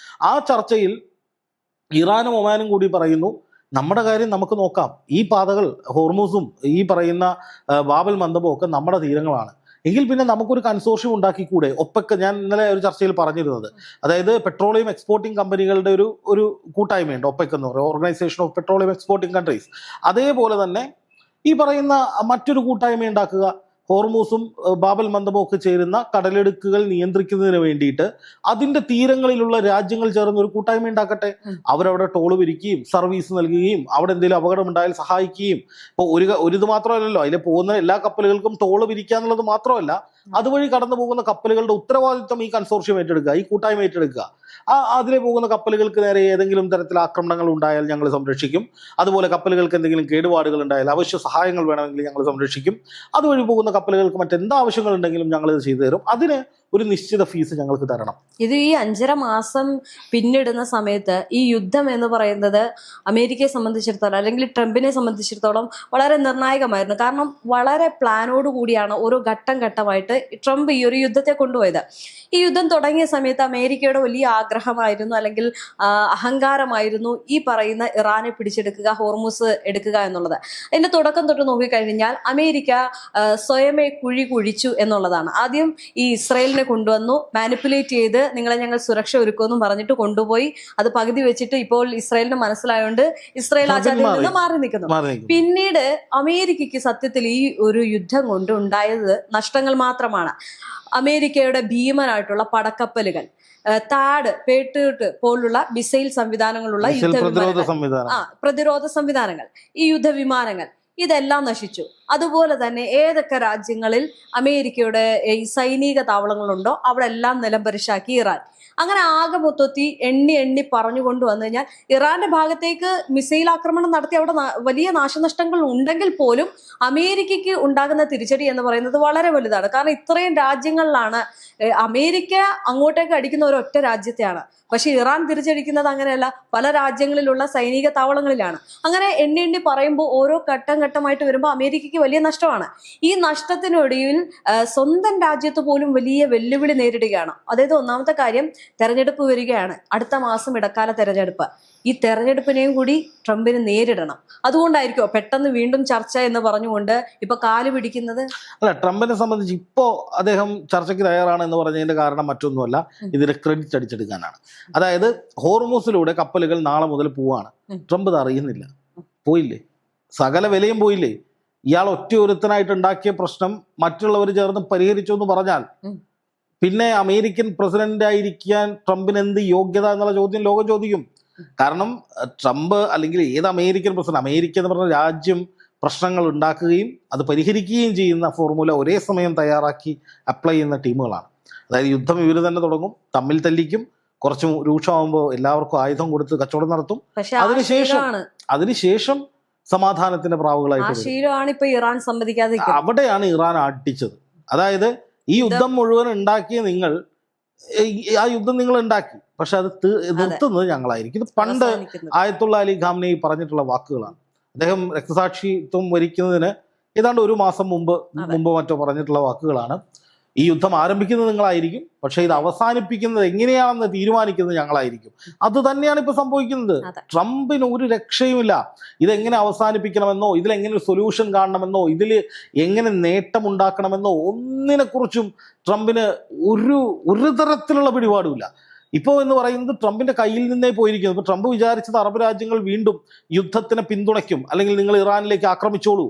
ആ ചർച്ചയിൽ ഇറാനും ഒമാനും കൂടി പറയുന്നു, നമ്മുടെ കാര്യം നമുക്ക് നോക്കാം, ഈ പാതകൾ ഹോർമൂസും ഈ പറയുന്ന ബാബൽ മന്ദബും ഒക്കെ നമ്മുടെ തീരങ്ങളാണ്, എങ്കിൽ പിന്നെ നമുക്കൊരു കൺസോർഷ്യം ഉണ്ടാക്കിക്കൂടെ. ഒപ്പക്ക് ഞാൻ ഇന്നലെ ഒരു ചർച്ചയിൽ പറഞ്ഞിരുന്നത്, അതായത് പെട്രോളിയം എക്സ്പോർട്ടിംഗ് കമ്പനികളുടെ ഒരു കൂട്ടായ്മയുണ്ട്, ഒപ്പക്ക് എന്ന് പറയുന്നത്, organisation of petroleum exporting countries. അതേപോലെ തന്നെ ഈ പറയുന്ന മറ്റൊരു കൂട്ടായ്മ ഉണ്ടാക്കുക, ഹോർമൂസും ബാബൽ മന്ദബും ഒക്കെ ചേരുന്ന കടലെടുക്കുകൾ നിയന്ത്രിക്കുന്നതിന് വേണ്ടിയിട്ട് അതിന്റെ തീരങ്ങളിലുള്ള രാജ്യങ്ങൾ ചേർന്ന് ഒരു കൂട്ടായ്മ ഉണ്ടാക്കട്ടെ. അവരവിടെ ടോള് പിരിക്കുകയും സർവീസ് നൽകുകയും അവിടെ എന്തെങ്കിലും അപകടം ഉണ്ടായാൽ സഹായിക്കുകയും. ഇപ്പോൾ ഒരു ഇത് മാത്രമല്ലല്ലോ, അതിൽ പോകുന്ന എല്ലാ കപ്പലുകൾക്കും ടോള് പിരിക്കുക എന്നുള്ളത് മാത്രമല്ല, അതുവഴി കടന്നു പോകുന്ന കപ്പലുകളുടെ ഉത്തരവാദിത്വം ഈ കൺസോർഷ്യം ഏറ്റെടുക്കുക, ഈ കൂട്ടായ്മ ഏറ്റെടുക്കുക. അതിലെ പോകുന്ന കപ്പലുകൾക്ക് നേരെ ഏതെങ്കിലും തരത്തിൽ ആക്രമണങ്ങൾ ഉണ്ടായാൽ ഞങ്ങൾ സംരക്ഷിക്കും. അതുപോലെ കപ്പലുകൾക്ക് എന്തെങ്കിലും കേടുപാടുകൾ ഉണ്ടായാൽ അവശ്യ സഹായങ്ങൾ വേണമെങ്കിൽ ഞങ്ങൾ സംരക്ഷിക്കും. അതുവഴി പോകുന്ന കപ്പലുകൾക്ക് മറ്റെന്ത് ആവശ്യങ്ങൾ ഉണ്ടെങ്കിലും ഞങ്ങൾ ഇത് ചെയ്തു തരും. അതിന് ഒരു നിശ്ചിത ഫീസ് ഞങ്ങൾക്ക് തരണം. ഇത് ഈ 5.5 മാസം പിന്നിടുന്ന സമയത്ത് ഈ യുദ്ധം എന്ന് പറയുന്നത് അമേരിക്കയെ സംബന്ധിച്ചിടത്തോളം അല്ലെങ്കിൽ ട്രംപിനെ സംബന്ധിച്ചിടത്തോളം വളരെ നിർണായകമായിരുന്നു. കാരണം വളരെ പ്ലാനോട് കൂടിയാണ് ഓരോ ഘട്ടം ഘട്ടമായിട്ട് ട്രംപ് ഈ ഒരു യുദ്ധത്തെ കൊണ്ടുപോയത്. ഈ യുദ്ധം തുടങ്ങിയ സമയത്ത് അമേരിക്കയുടെ വലിയ ആഗ്രഹമായിരുന്നു, അല്ലെങ്കിൽ അഹങ്കാരമായിരുന്നു ഈ പറയുന്ന ഇറാനെ പിടിച്ചെടുക്കുക, ഹോർമൂസ് എടുക്കുക എന്നുള്ളത്. അതിന്റെ തുടക്കം തൊട്ട് നോക്കിക്കഴിഞ്ഞാൽ അമേരിക്ക സ്വയമേ കുഴി കുഴിച്ചു എന്നുള്ളതാണ്. ആദ്യം ഈ ഇസ്രായേലിനെ കൊണ്ടുവന്നു, മാനിപ്പുലേറ്റ് ചെയ്ത് നിങ്ങളെ ഞങ്ങൾ സുരക്ഷ ഒരുക്കുമെന്നും പറഞ്ഞിട്ട് കൊണ്ടുപോയി. അത് പകുതി വെച്ചിട്ട് ഇപ്പോൾ ഇസ്രായേലിന് മനസ്സിലായോണ്ട് ഇസ്രായേൽ ആ ചതിയിൽ നിന്ന് മാറി നിൽക്കുന്നു. പിന്നീട് അമേരിക്കയ്ക്ക് സത്യത്തിൽ ഈ ഒരു യുദ്ധം കൊണ്ട് ഉണ്ടായത് നഷ്ടങ്ങൾ മാത്രമാണ്. അമേരിക്കയുടെ ഭീമനായിട്ടുള്ള പടക്കപ്പലുകൾ, താഡ്, പേട്രിയോട്ട് പോലുള്ള മിസൈൽ സംവിധാനങ്ങളുള്ള പ്രതിരോധ സംവിധാനങ്ങൾ, ഈ യുദ്ധവിമാനങ്ങൾ, ഇതെല്ലാം നശിച്ചു. അതുപോലെ തന്നെ ഏതൊക്കെ രാജ്യങ്ങളിൽ അമേരിക്കയുടെ ഈ സൈനിക താവളങ്ങളുണ്ടോ അവിടെ എല്ലാം നിലംപരിശാക്കി ഇറാൻ. അങ്ങനെ ആകെ മൊത്തത്തിൽ എണ്ണി പറഞ്ഞുകൊണ്ട് വന്നു കഴിഞ്ഞാൽ ഇറാന്റെ ഭാഗത്തേക്ക് മിസൈൽ ആക്രമണം നടത്തി അവിടെ വലിയ നാശനഷ്ടങ്ങൾ ഉണ്ടെങ്കിൽ പോലും അമേരിക്കയ്ക്ക് ഉണ്ടാകുന്ന തിരിച്ചടി എന്ന് പറയുന്നത് വളരെ വലുതാണ്. കാരണം ഇത്രയും രാജ്യങ്ങളിലാണ് അമേരിക്ക അങ്ങോട്ടേക്ക് അടിക്കുന്ന ഒരൊറ്റ രാജ്യത്തെയാണ്, പക്ഷെ ഇറാൻ തിരിച്ചടിക്കുന്നത് അങ്ങനെയല്ല, പല രാജ്യങ്ങളിലുള്ള സൈനിക താവളങ്ങളിലാണ്. അങ്ങനെ എണ്ണി പറയുമ്പോൾ ഓരോ ഘട്ടം ഘട്ടമായിട്ട് വരുമ്പോൾ അമേരിക്കയ്ക്ക് വലിയ നഷ്ടമാണ്. ഈ നഷ്ടത്തിനൊടുവിൽ സ്വന്തം രാജ്യത്ത് പോലും വലിയ വെല്ലുവിളി നേരിടുകയാണ്. അതായത് ഒന്നാമത്തെ കാര്യം, തെരഞ്ഞെടുപ്പ് വരികയാണ്, അടുത്ത മാസം ഇടക്കാല തെരഞ്ഞെടുപ്പ്. ഈ തെരഞ്ഞെടുപ്പിനെയും കൂടി ട്രംപിന് നേരിടണം. അതുകൊണ്ടായിരിക്കും പെട്ടെന്ന് വീണ്ടും ചർച്ച എന്ന് പറഞ്ഞുകൊണ്ട് ഇപ്പൊ കാല് പിടിക്കുന്നത്. അല്ല, ട്രംപിനെ സംബന്ധിച്ച് ഇപ്പോ അദ്ദേഹം ചർച്ചയ്ക്ക് തയ്യാറാണ് എന്ന് പറഞ്ഞതിന്റെ കാരണം മറ്റൊന്നുമല്ല, ഇതിന്റെ ക്രെഡിറ്റ് അടിച്ചെടുക്കാനാണ്. അതായത് ഹോർമൂസിലൂടെ കപ്പലുകൾ നാളെ മുതൽ പോവാണ്, ട്രംപ് ഇത് അറിയുന്നില്ല. പോയില്ലേ, സകല വിലയും പോയില്ലേ. ഇയാൾ ഒറ്റയൊരുത്തനായിട്ട് ഉണ്ടാക്കിയ പ്രശ്നം മറ്റുള്ളവർ ചേർന്ന് പരിഹരിച്ചു എന്ന് പറഞ്ഞാൽ പിന്നെ അമേരിക്കൻ പ്രസിഡന്റ് ആയിരിക്കാൻ ട്രംപിന് എന്ത് യോഗ്യത എന്നുള്ള ചോദ്യം ലോകം ചോദിക്കും. കാരണം ട്രംപ് അല്ലെങ്കിൽ ഏത് അമേരിക്കൻ പ്രസിഡന്റ്, അമേരിക്ക എന്ന് പറഞ്ഞ രാജ്യം പ്രശ്നങ്ങൾ ഉണ്ടാക്കുകയും അത് പരിഹരിക്കുകയും ചെയ്യുന്ന ഫോർമുല ഒരേ സമയം തയ്യാറാക്കി അപ്ലൈ ചെയ്യുന്ന ടീമുകളാണ്. അതായത് യുദ്ധം ഇവർ തന്നെ തുടങ്ങും, തമ്മിൽ തല്ലിക്കും, കുറച്ച് രൂക്ഷമാകുമ്പോൾ എല്ലാവർക്കും ആയുധം കൊടുത്ത് കച്ചവടം നടത്തും. അതിനുശേഷം സമാധാനത്തിന്റെ പ്രാവുകളായിട്ട് ഇറാൻ സമ്മതിക്കാതെ അവിടെയാണ് ഇറാൻ അടിച്ചത്. അതായത് ഈ യുദ്ധം മുഴുവൻ ഉണ്ടാക്കിയ നിങ്ങൾ, ആ യുദ്ധം നിങ്ങൾ ഉണ്ടാക്കി, പക്ഷെ അത് നിർത്തുന്നത് ഞങ്ങളായിരിക്കും. ഇത് പണ്ട് ആയത്തുള്ള അലി ഖാംനെയി പറഞ്ഞിട്ടുള്ള വാക്കുകളാണ്. അദ്ദേഹം രക്തസാക്ഷിത്വം വരിക്കുന്നതിന് ഏതാണ്ട് 1 മാസം മുമ്പ് മറ്റോ പറഞ്ഞിട്ടുള്ള വാക്കുകളാണ്. ഈ യുദ്ധം ആരംഭിക്കുന്നത് നിങ്ങളായിരിക്കും, പക്ഷെ ഇത് അവസാനിപ്പിക്കുന്നത് എങ്ങനെയാണെന്ന് തീരുമാനിക്കുന്നത് ഞങ്ങളായിരിക്കും. അത് തന്നെയാണ് ഇപ്പൊ സംഭവിക്കുന്നത്. ട്രംപിന് ഒരു രക്ഷയുമില്ല. ഇതെങ്ങനെ അവസാനിപ്പിക്കണമെന്നോ, ഇതിലെങ്ങനെ ഒരു സൊല്യൂഷൻ കാണണമെന്നോ, ഇതിൽ എങ്ങനെ നേട്ടമുണ്ടാക്കണമെന്നോ ഒന്നിനെക്കുറിച്ചും ട്രംപിന് ഒരു തരത്തിലുള്ള പിടിപാടുമില്ല. ഇപ്പോൾ എന്ന് പറയുന്നത് ട്രംപിന്റെ കയ്യിൽ നിന്നേ പോയിരിക്കുന്നു. ഇപ്പോൾ ട്രംപ് വിചാരിച്ചത് അറബ് രാജ്യങ്ങൾ വീണ്ടും യുദ്ധത്തിനെ പിന്തുണയ്ക്കും, അല്ലെങ്കിൽ നിങ്ങൾ ഇറാനിലേക്ക് ആക്രമിച്ചോളൂ,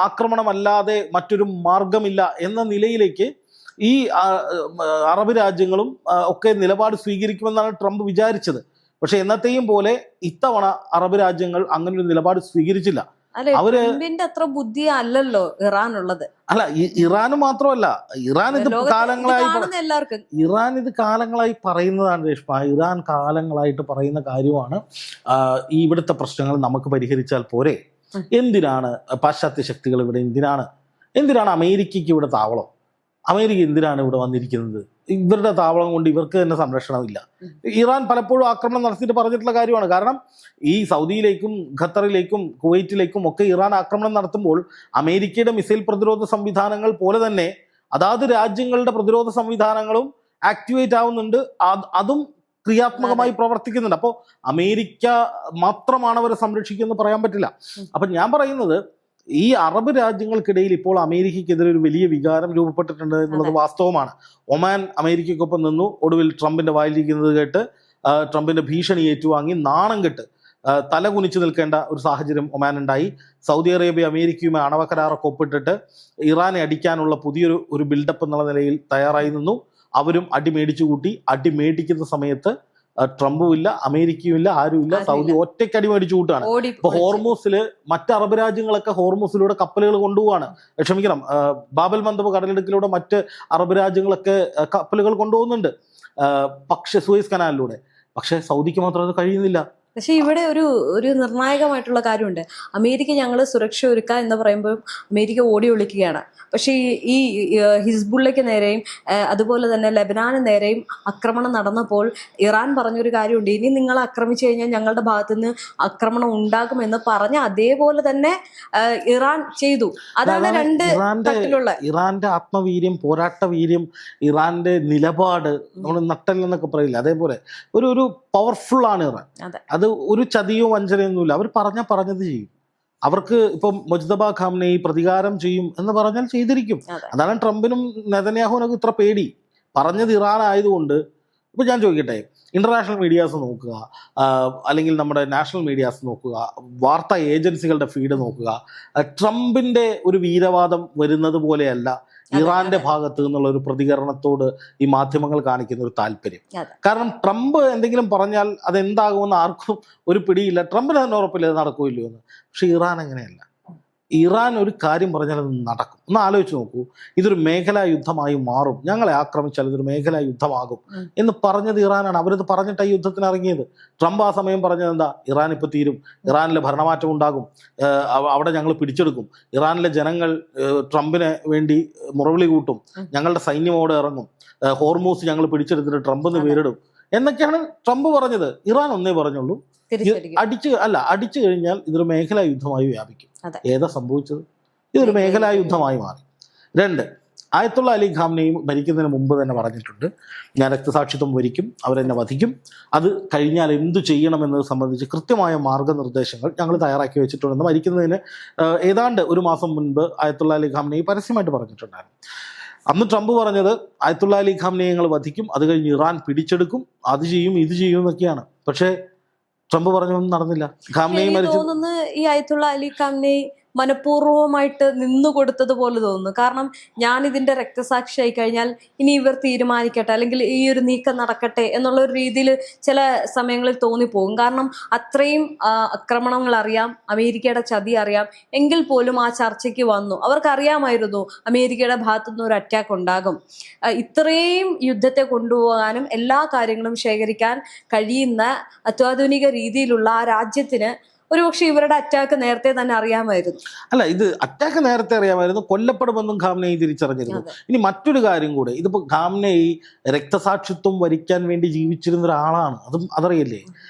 ആക്രമണമല്ലാതെ മറ്റൊരു മാർഗമില്ല എന്ന നിലയിലേക്ക് ഈ അറബ് രാജ്യങ്ങളും ഒക്കെ നിലപാട് സ്വീകരിക്കുമെന്നാണ് ട്രംപ് വിചാരിച്ചത്. പക്ഷെ എന്നത്തെയും പോലെ ഇത്തവണ അറബ് രാജ്യങ്ങൾ അങ്ങനെ ഒരു നിലപാട് സ്വീകരിച്ചില്ല. അല്ലെ, ട്രംപിന്റെ അത്ര ബുദ്ധി അല്ലല്ലോ ഇറാനുള്ളത്. അല്ല, ഇറാന് മാത്രമല്ല, ഇറാൻ ഇത് കാലങ്ങളായി എല്ലാവർക്കും ഇറാൻ ഇത് കാലങ്ങളായി പറയുന്നതാണ് രേഷ്മ. ഇറാൻ കാലങ്ങളായിട്ട് പറയുന്ന കാര്യമാണ് ഈ ഇവിടുത്തെ പ്രശ്നങ്ങൾ നമുക്ക് പരിഹരിച്ചാൽ പോരെ, എന്തിനാണ് പാശ്ചാത്യ ശക്തികൾ ഇവിടെ, എന്തിനാണ് അമേരിക്കയ്ക്ക് ഇവിടെ താവളം, അമേരിക്ക എന്തിനാണ് ഇവിടെ വന്നിരിക്കുന്നത്, ഇവരുടെ താവളം കൊണ്ട് ഇവർക്ക് തന്നെ സംരക്ഷണമില്ല. ഇറാൻ പലപ്പോഴും ആക്രമണം നടത്തിയിട്ട് പറഞ്ഞിട്ടുള്ള കാര്യമാണ്. കാരണം ഈ സൗദിയിലേക്കും ഖത്തറിലേക്കും കുവൈറ്റിലേക്കും ഒക്കെ ഇറാൻ ആക്രമണം നടത്തുമ്പോൾ അമേരിക്കയുടെ മിസൈൽ പ്രതിരോധ സംവിധാനങ്ങൾ പോലെ തന്നെ അതാത് രാജ്യങ്ങളുടെ പ്രതിരോധ സംവിധാനങ്ങളും ആക്ടിവേറ്റ് ആവുന്നുണ്ട്, അതും ക്രിയാത്മകമായി പ്രവർത്തിക്കുന്നുണ്ട്. അപ്പോൾ അമേരിക്ക മാത്രമാണ് അവരെ സംരക്ഷിക്കുമെന്ന് പറയാൻ പറ്റില്ല. അപ്പം ഞാൻ പറയുന്നത്, ഈ അറബ് രാജ്യങ്ങൾക്കിടയിൽ ഇപ്പോൾ അമേരിക്കയ്ക്കെതിരെ ഒരു വലിയ വികാരം രൂപപ്പെട്ടിട്ടുണ്ട് എന്നുള്ളത് വാസ്തവമാണ്. ഒമാൻ അമേരിക്കയ്ക്കൊപ്പം നിന്നു, ഒടുവിൽ ട്രംപിന്റെ വായിലിരിക്കുന്നത് കേട്ട് ട്രംപിന്റെ ഭീഷണി ഏറ്റുവാങ്ങി നാണം കെട്ട് തല കുനിച്ചു നിൽക്കേണ്ട ഒരു സാഹചര്യം ഒമാൻ ഉണ്ടായി. സൗദി അറേബ്യ അമേരിക്കയുമായി ആണവ കരാറൊക്കെ ഒപ്പിട്ടിട്ട് ഇറാനെ അടിക്കാനുള്ള പുതിയൊരു ബിൽഡപ്പ് എന്നുള്ള നിലയിൽ തയ്യാറായി നിന്നു. അവരും അടി മേടിച്ചു കൂട്ടി. അടി മേടിക്കുന്ന സമയത്ത് ട്രംപും ഇല്ല, അമേരിക്കയും ഇല്ല, ആരുമില്ല. സൗദി ഒറ്റയ്ക്ക് അടി മേടിച്ചു കൂട്ടാണ്. ഇപ്പൊ ഹോർമൂസില് മറ്റ് അറബ് രാജ്യങ്ങളൊക്കെ ഹോർമൂസിലൂടെ കപ്പലുകൾ കൊണ്ടുപോവാണ്. ക്ഷമിക്കണം, ബാബൽ മന്ദബ് കടലിടുക്കിലൂടെ മറ്റ് അറബ് രാജ്യങ്ങളൊക്കെ കപ്പലുകൾ കൊണ്ടുപോകുന്നുണ്ട്, പക്ഷെ സൂയസ് കനാലിലൂടെ. പക്ഷെ സൗദിക്ക് മാത്രം അത് കഴിയുന്നില്ല. പക്ഷെ ഇവിടെ ഒരു നിർണായകമായിട്ടുള്ള കാര്യമുണ്ട്. അമേരിക്ക ഞങ്ങൾ സുരക്ഷ ഒരുക്കുക എന്ന് പറയുമ്പോൾ അമേരിക്ക ഓടി ഒളിക്കുകയാണ്. പക്ഷേ ഈ ഹിസ്ബുള്ളയ്ക്ക് നേരെയും അതുപോലെ തന്നെ ലെബനാന് നേരെയും ആക്രമണം നടന്നപ്പോൾ ഇറാൻ പറഞ്ഞൊരു കാര്യമുണ്ട്, ഇനി നിങ്ങൾ ആക്രമിച്ചു കഴിഞ്ഞാൽ ഞങ്ങളുടെ ഭാഗത്തു നിന്ന് ആക്രമണം ഉണ്ടാകുമെന്ന് പറഞ്ഞ് അതേപോലെ തന്നെ ഇറാൻ ചെയ്തു. അതാണ് രണ്ട് തട്ടിലുള്ള ഇറാന്റെ ആത്മവീര്യം, പോരാട്ട വീര്യം, ഇറാന്റെ നിലപാട്, നമ്മൾ നട്ടല്ലെന്നൊക്കെ പറയില്ല, അതേപോലെ ഒരു പവർഫുൾ ആണ് ഇറാൻ. അത് ഒരു ചതിയോ വഞ്ചനയൊന്നുമില്ല. അവർ പറഞ്ഞത് ചെയ്യും. അവർക്ക് ഇപ്പം മുജ്തബ ഖാംനെയി പ്രതികാരം ചെയ്യും എന്ന് പറഞ്ഞാൽ ചെയ്തിരിക്കും. അതാണ് ട്രംപിനും നെതന്യാഹുവിനൊക്കെ ഇത്ര പേടി. പറഞ്ഞത് ഇറാൻ ആയതുകൊണ്ട്. ഇപ്പം ഞാൻ ചോദിക്കട്ടെ, ഇന്റർനാഷണൽ മീഡിയാസ് നോക്കുക, അല്ലെങ്കിൽ നമ്മുടെ നാഷണൽ മീഡിയാസ് നോക്കുക, വാർത്താ ഏജൻസികളുടെ ഫീഡ് നോക്കുക, ട്രംപിന്റെ ഒരു വീരവാദം വരുന്നത് പോലെയല്ല ഇറാന്റെ ഭാഗത്ത് നിന്നുള്ള ഒരു പ്രതികരണത്തോട് ഈ മാധ്യമങ്ങൾ കാണിക്കുന്ന ഒരു താല്പര്യം. കാരണം ട്രംപ് എന്തെങ്കിലും പറഞ്ഞാൽ അതെന്താകുമെന്ന് ആർക്കും ഒരു പിടിയില്ല. ട്രംപിന് തന്നെ ഉറപ്പില്ല ഇത് നടക്കുകയില്ലയോ എന്ന്. പക്ഷെ ഇറാൻ അങ്ങനെയല്ല. ഇറാൻ ഒരു കാര്യം പറഞ്ഞാൽ അത് നടക്കും. ഒന്ന് ആലോചിച്ച് നോക്കൂ, ഇതൊരു മേഖലാ യുദ്ധമായി മാറും, ഞങ്ങളെ ആക്രമിച്ചാൽ ഇതൊരു മേഖലാ യുദ്ധമാകും എന്ന് പറഞ്ഞത് ഇറാനാണ്. അവരത് പറഞ്ഞിട്ട് ഈ യുദ്ധത്തിന് ഇറങ്ങിയത്. ട്രംപ് ആ സമയം പറഞ്ഞത് എന്താ, ഇറാൻ ഇപ്പോൾ തീരും, ഇറാനിലെ ഭരണമാറ്റം ഉണ്ടാകും, അവിടെ ഞങ്ങൾ പിടിച്ചെടുക്കും, ഇറാനിലെ ജനങ്ങൾ ട്രംപിന് വേണ്ടി മുറവിളി കൂട്ടും, ഞങ്ങളുടെ സൈന്യം അവിടെ ഇറങ്ങും, ഹോർമൂസ് ഞങ്ങൾ പിടിച്ചെടുത്തിട്ട് ട്രംപിന് പേരിടും എന്നൊക്കെയാണ് ട്രംപ് പറഞ്ഞത്. ഇറാൻ ഒന്നേ പറഞ്ഞുള്ളൂ, അടിച്ചു കഴിഞ്ഞാൽ ഇതൊരു മേഖലാ യുദ്ധമായി വ്യാപിക്കും. ഏതാ സംഭവിച്ചത്? ഇതൊരു മേഖലാ യുദ്ധമായി മാറി. 2, ആയത്തുള്ള അലി ഖാംനെയി മരിക്കുന്നതിന് മുമ്പ് തന്നെ പറഞ്ഞിട്ടുണ്ട്, ഞാൻ രക്തസാക്ഷിത്വം വരിക്കും, അവരെന്നെ വധിക്കും, അത് കഴിഞ്ഞാൽ എന്തു ചെയ്യണമെന്നത് സംബന്ധിച്ച് കൃത്യമായ മാർഗനിർദ്ദേശങ്ങൾ ഞങ്ങൾ തയ്യാറാക്കി വെച്ചിട്ടുണ്ടെന്ന് മരിക്കുന്നതിന് ഏതാണ്ട് ഒരു മാസം മുൻപ് ആയത്തുള്ള അലി ഖാംനെയി പരസ്യമായിട്ട് പറഞ്ഞിട്ടുണ്ടായിരുന്നു. അന്ന് ട്രംപ് പറഞ്ഞത് ആയത്തുള്ള അലി ഖാംനെയെ ഞങ്ങൾ വധിക്കും, അത് കഴിഞ്ഞ് ഇറാൻ പിടിച്ചെടുക്കും, അത് ചെയ്യും ഇത് ചെയ്യും എന്നൊക്കെയാണ്. പക്ഷേ ട്രംപ് പറഞ്ഞൊന്നും നടന്നില്ല. ഖാംനെയി മരിച്ചു. ഈ ആയത്തുള്ള അലി ഖാംനെയി മനഃപൂർവ്വമായിട്ട് നിന്നു കൊടുത്തതുപോലെ തോന്നുന്നു. കാരണം ഞാൻ ഇതിന്റെ രക്തസാക്ഷിയായി കഴിഞ്ഞാൽ ഇനി ഇവർ തീരുമാനിക്കട്ടെ, അല്ലെങ്കിൽ ഈ ഒരു നീക്കം നടക്കട്ടെ എന്നുള്ള ഒരു രീതിയിൽ ചില സമയങ്ങളിൽ തോന്നിപ്പോകും. കാരണം അത്രയും ആക്രമണങ്ങൾ അറിയാം, അമേരിക്കയുടെ ചതി അറിയാം, എങ്കിൽ പോലും ആ ചർച്ചയ്ക്ക് വന്നു. അവർക്കറിയാമായിരുന്നു അമേരിക്കയുടെ ഭാഗത്തുനിന്ന് ഒരു അറ്റാക്ക് ഉണ്ടാകും. ഇത്രയും യുദ്ധത്തെ കൊണ്ടുപോകാനും എല്ലാ കാര്യങ്ങളും ശേഖരിക്കാൻ കഴിയുന്ന അത്യാധുനിക രീതിയിലുള്ള ആ രാജ്യത്തിന് ഒരുപക്ഷെ ഇവരുടെ അറ്റാക്ക് നേരത്തെ തന്നെ അറിയാമായിരുന്നു. അല്ല, ഇത് അറ്റാക്ക് നേരത്തെ അറിയാമായിരുന്നു, കൊല്ലപ്പെടുമെന്നും ഖാംനെയി തിരിച്ചറിഞ്ഞിരുന്നു. ഇനി മറ്റൊരു കാര്യം കൂടെ, ഇതിപ്പോ ഖാംനെയി രക്തസാക്ഷിത്വം വരിക്കാൻ വേണ്ടി ജീവിച്ചിരുന്ന ഒരാളാണ്, അതും അതറിയില്ലേ.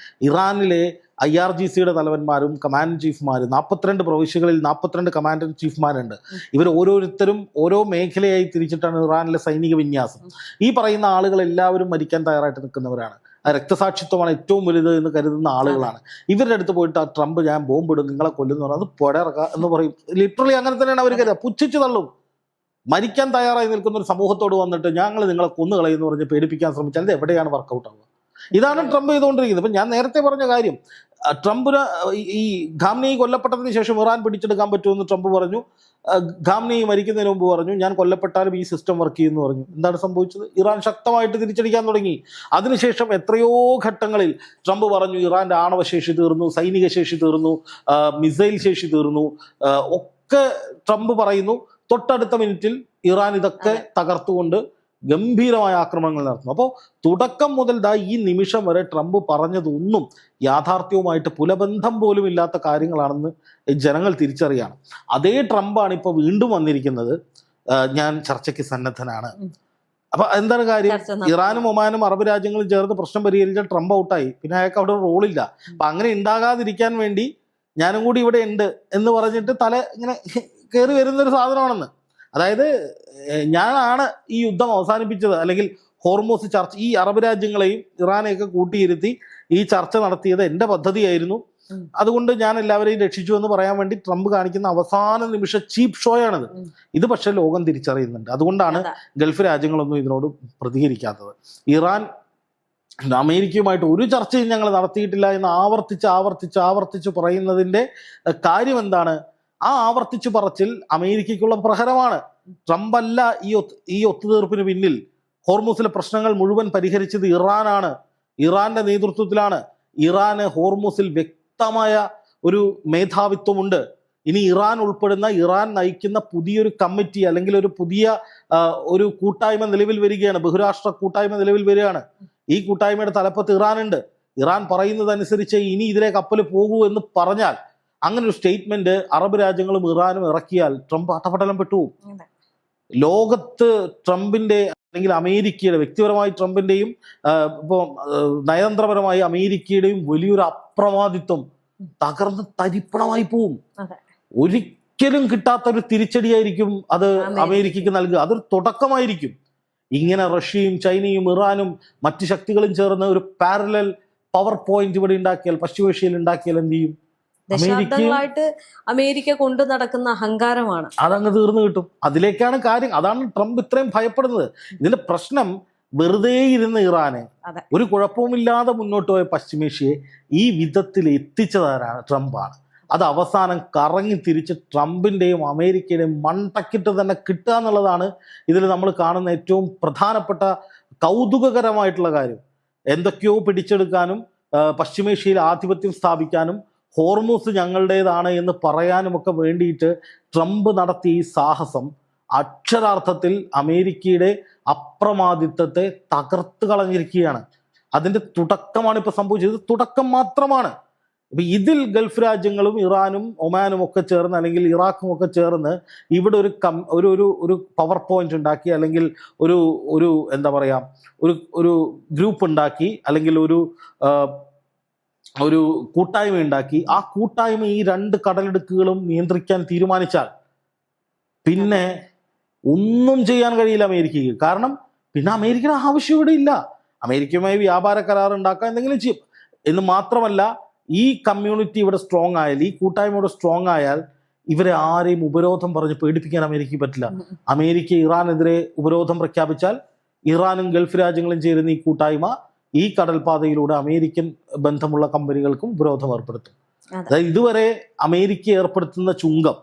ഇറാനിലെ IRGCയുടെ തലവന്മാരും കമാൻഡ് ചീഫ്മാരും 42 പ്രവിശ്യകളിൽ 42 കമാൻഡർ ചീഫ്മാരുണ്ട്. ഇവർ ഓരോരുത്തരും ഓരോ മേഖലയായി തിരിച്ചിട്ടാണ് ഇറാനിലെ സൈനിക വിന്യാസം. ഈ പറയുന്ന ആളുകൾ എല്ലാവരും മരിക്കാൻ തയ്യാറായിട്ട് നിൽക്കുന്നവരാണ്. രക്തസാക്ഷിത്വമാണ് ഏറ്റവും വലുത് എന്ന് കരുതുന്ന ആളുകളാണ്. ഇവരുടെ അടുത്ത് പോയിട്ട് ആ ട്രംപ് ഞാൻ ബോംബിടും നിങ്ങളെ കൊല്ലുന്നു പറഞ്ഞാൽ അത് പൊടയിറക്കുക എന്ന് പറയും. ലിറ്ററലി അങ്ങനെ തന്നെയാണ് അവർ കരുതുക. പുച്ഛിച്ചു തള്ളും. മരിക്കാൻ തയ്യാറായി നിൽക്കുന്ന ഒരു സമൂഹത്തോട് വന്നിട്ട് ഞങ്ങൾ നിങ്ങളെ കൊന്നുകളയെന്ന് പറഞ്ഞ് പേടിപ്പിക്കാൻ ശ്രമിച്ചാൽ ഇത് എവിടെയാണ് വർക്കൗട്ട് ആവുക? ഇതാണ് ട്രംപ് ചെയ്തുകൊണ്ടിരിക്കുന്നത്. ഇപ്പം ഞാൻ നേരത്തെ പറഞ്ഞ കാര്യം, ട്രംപിന് ഈ ഖാംനെയി കൊല്ലപ്പെട്ടതിന് ശേഷം ഇറാൻ പിടിച്ചെടുക്കാൻ പറ്റുമെന്ന് ട്രംപ് പറഞ്ഞു. ഖാംനെയി മരിക്കുന്നതിന് മുമ്പ് പറഞ്ഞു ഞാൻ കൊല്ലപ്പെട്ടാലും ഈ സിസ്റ്റം വർക്ക് ചെയ്യുമെന്ന് പറഞ്ഞു. എന്താണ് സംഭവിച്ചത്? ഇറാൻ ശക്തമായിട്ട് തിരിച്ചടിക്കാൻ തുടങ്ങി. അതിനുശേഷം എത്രയോ ഘട്ടങ്ങളിൽ ട്രംപ് പറഞ്ഞു ഇറാന്റെ ആണവശേഷി തീർന്നു, സൈനിക ശേഷി തീർന്നു, മിസൈൽ ശേഷി തീർന്നു, ഒക്കെ ട്രംപ് പറയുന്നു. തൊട്ടടുത്ത മിനിറ്റിൽ ഇറാൻ ഇതൊക്കെ തകർത്തുകൊണ്ട് ഗംഭീരമായ ആക്രമണങ്ങൾ നടത്തുന്നു. അപ്പോൾ തുടക്കം മുതൽ ഈ നിമിഷം വരെ ട്രംപ് പറഞ്ഞതൊന്നും യാഥാർത്ഥ്യവുമായിട്ട് പുലബന്ധം പോലും ഇല്ലാത്ത കാര്യങ്ങളാണെന്ന് ജനങ്ങൾ തിരിച്ചറിയാണ്. അതേ ട്രംപാണ് ഇപ്പോൾ വീണ്ടും വന്നിരിക്കുന്നത്, ഞാൻ ചർച്ചയ്ക്ക് സന്നദ്ധനാണ്. അപ്പൊ എന്താണ് കാര്യം? ഇറാനും ഒമാനും അറബ് രാജ്യങ്ങളും ചേർന്ന് പ്രശ്നം പരിഹരിച്ചാൽ ട്രംപ് ഔട്ടായി, പിന്നെ അയാൾക്ക് അവിടെ റോളില്ല. അപ്പൊ അങ്ങനെ ഉണ്ടാകാതിരിക്കാൻ വേണ്ടി ഞാനും കൂടി ഇവിടെ ഉണ്ട് എന്ന് പറഞ്ഞിട്ട് തല ഇങ്ങനെ കയറി വരുന്നൊരു സാധനമാണെന്ന്. അതായത് ഞാനാണ് ഈ യുദ്ധം അവസാനിപ്പിച്ചത്, അല്ലെങ്കിൽ ഹോർമോസ് ചർച്ച, ഈ അറബ് രാജ്യങ്ങളെയും ഇറാനെയൊക്കെ കൂട്ടിയിരുത്തി ഈ ചർച്ച നടത്തിയത് എൻ്റെ പദ്ധതിയായിരുന്നു, അതുകൊണ്ട് ഞാൻ എല്ലാവരെയും രക്ഷിച്ചു എന്ന് പറയാൻ വേണ്ടി ട്രംപ് കാണിക്കുന്ന അവസാന നിമിഷ ചീപ്പ് ഷോയാണിത്. ഇത് പക്ഷേ ലോകം തിരിച്ചറിയുന്നുണ്ട്. അതുകൊണ്ടാണ് ഗൾഫ് രാജ്യങ്ങളൊന്നും ഇതിനോട് പ്രതികരിക്കാത്തത്. ഇറാൻ അമേരിക്കയുമായിട്ട് ഒരു ചർച്ചയും ഞങ്ങൾ നടത്തിയിട്ടില്ല എന്ന് ആവർത്തിച്ച് പറയുന്നതിൻ്റെ കാര്യം എന്താണ്? ആ ആവർത്തിച്ചു പറച്ചിൽ അമേരിക്കയ്ക്കുള്ള പ്രഹരമാണ്. ട്രംപ് അല്ല ഈ ഒത്തുതീർപ്പിന് പിന്നിൽ. ഹോർമൂസിലെ പ്രശ്നങ്ങൾ മുഴുവൻ പരിഹരിച്ചത് ഇറാനാണ്, ഇറാന്റെ നേതൃത്വത്തിലാണ്. ഇറാന് ഹോർമൂസിൽ വ്യക്തമായ ഒരു മേധാവിത്വമുണ്ട്. ഇനി ഇറാൻ ഉൾപ്പെടുന്ന, ഇറാൻ നയിക്കുന്ന പുതിയൊരു കമ്മിറ്റി അല്ലെങ്കിൽ ഒരു പുതിയ ഒരു കൂട്ടായ്മ നിലവിൽ വരികയാണ്, ബഹുരാഷ്ട്ര കൂട്ടായ്മ നിലവിൽ വരികയാണ്. ഈ കൂട്ടായ്മയുടെ തലപ്പത്ത് ഇറാനുണ്ട്. ഇറാൻ പറയുന്നതനുസരിച്ച് ഇനി ഇതിലെ കപ്പൽ പോകൂ എന്ന് പറഞ്ഞാൽ, അങ്ങനെ ഒരു സ്റ്റേറ്റ്മെന്റ് അറബ് രാജ്യങ്ങളും ഇറാനും ഇറക്കിയാൽ ട്രംപ് അട്ടപടലം പെട്ടുപോകും. ലോകത്ത് ട്രംപിന്റെ അല്ലെങ്കിൽ അമേരിക്കയുടെ, വ്യക്തിപരമായി ട്രംപിന്റെയും ഇപ്പോൾ നയതന്ത്രപരമായി അമേരിക്കയുടെയും വലിയൊരു അപ്രമാദിത്വം തകർന്ന് തരിപ്പണമായി പോവും. ഒരിക്കലും കിട്ടാത്തൊരു തിരിച്ചടിയായിരിക്കും അത് അമേരിക്കയ്ക്ക് നൽകുക. അതൊരു തുടക്കമായിരിക്കും. ഇങ്ങനെ റഷ്യയും ചൈനയും ഇറാനും മറ്റു ശക്തികളും ചേർന്ന് ഒരു പാരലൽ പവർ പോയിന്റ് ഇവിടെ ഉണ്ടാക്കിയാൽ, പശ്ചിമേഷ്യയിൽ ഉണ്ടാക്കിയാൽ എന്ത് ചെയ്യും? ദശാബ്ദങ്ങളായിട്ട് അമേരിക്ക കൊണ്ടു നടക്കുന്ന അഹങ്കാരമാണ്, അതങ്ങ് തീർന്നു കിട്ടും. അതിലേക്കാണ് കാര്യം. അതാണ് ട്രംപ് ഇത്രയും ഭയപ്പെടുന്നത്. ഇതിന്റെ പ്രശ്നം വെറുതെ ഇരുന്ന ഇറാനെ, ഒരു കുഴപ്പവുമില്ലാതെ മുന്നോട്ട് പോയ പശ്ചിമേഷ്യയെ ഈ വിധത്തിൽ എത്തിച്ചതാരാണ്? ട്രംപാണ്. അത് അവസാനം കറങ്ങി തിരിച്ച് ട്രംപിന്റെയും അമേരിക്കയുടെയും മണ്ടക്കിട്ട് തന്നെ കിട്ടുക എന്നുള്ളതാണ് ഇതിൽ നമ്മൾ കാണുന്ന ഏറ്റവും പ്രധാനപ്പെട്ട കൗതുകകരമായിട്ടുള്ള കാര്യം. എന്തൊക്കെയോ പിടിച്ചെടുക്കാനും പശ്ചിമേഷ്യയിൽ ആധിപത്യം സ്ഥാപിക്കാനും ഹോർമൂസ് ഞങ്ങളുടേതാണ് എന്ന് പറയാനുമൊക്കെ വേണ്ടിയിട്ട് ട്രംപ് നടത്തിയ ഈ സാഹസം അക്ഷരാർത്ഥത്തിൽ അമേരിക്കയുടെ അപ്രമാദിത്വത്തെ തകർത്ത് കളഞ്ഞിരിക്കുകയാണ്. അതിൻ്റെ തുടക്കമാണ് ഇപ്പോൾ സംഭവിച്ചത്. തുടക്കം മാത്രമാണ്. ഇപ്പം ഇതിൽ ഗൾഫ് രാജ്യങ്ങളും ഇറാനും ഒമാനും ഒക്കെ ചേർന്ന്, അല്ലെങ്കിൽ ഇറാഖും ഒക്കെ ചേർന്ന് ഇവിടെ ഒരു പവർ പോയിന്റ് ഉണ്ടാക്കി, അല്ലെങ്കിൽ ഒരു എന്താ പറയുക, ഒരു ഗ്രൂപ്പ് ഉണ്ടാക്കി, അല്ലെങ്കിൽ ഒരു കൂട്ടായ്മ ഉണ്ടാക്കി, ആ കൂട്ടായ്മ ഈ രണ്ട് കടലിടുക്കുകളും നിയന്ത്രിക്കാൻ തീരുമാനിച്ചാൽ പിന്നെ ഒന്നും ചെയ്യാൻ കഴിയില്ല അമേരിക്കയ്ക്ക്. കാരണം പിന്നെ അമേരിക്കയുടെ ആവശ്യം ഇവിടെ ഇല്ല. അമേരിക്കയുമായി വ്യാപാര കരാർ ഉണ്ടാക്കാൻ എന്തെങ്കിലും ചെയ്യും എന്ന് മാത്രമല്ല, ഈ കമ്മ്യൂണിറ്റി ഇവിടെ സ്ട്രോങ് ആയാൽ, ഈ കൂട്ടായ്മ ഇവിടെ സ്ട്രോങ് ആയാൽ ഇവരെ ആരെയും ഉപരോധം പറഞ്ഞ് പേടിപ്പിക്കാൻ അമേരിക്കയ്ക്ക് പറ്റില്ല. അമേരിക്ക ഇറാനെതിരെ ഉപരോധം പ്രഖ്യാപിച്ചാൽ ഇറാനും ഗൾഫ് രാജ്യങ്ങളും ചേരുന്ന ഈ കൂട്ടായ്മ ഈ കടൽപാതയിലൂടെ അമേരിക്കൻ ബന്ധമുള്ള കമ്പനികൾക്കും ഉപരോധം ഏർപ്പെടുത്തും. അതായത് ഇതുവരെ അമേരിക്ക ഏർപ്പെടുത്തുന്ന ചുങ്കം,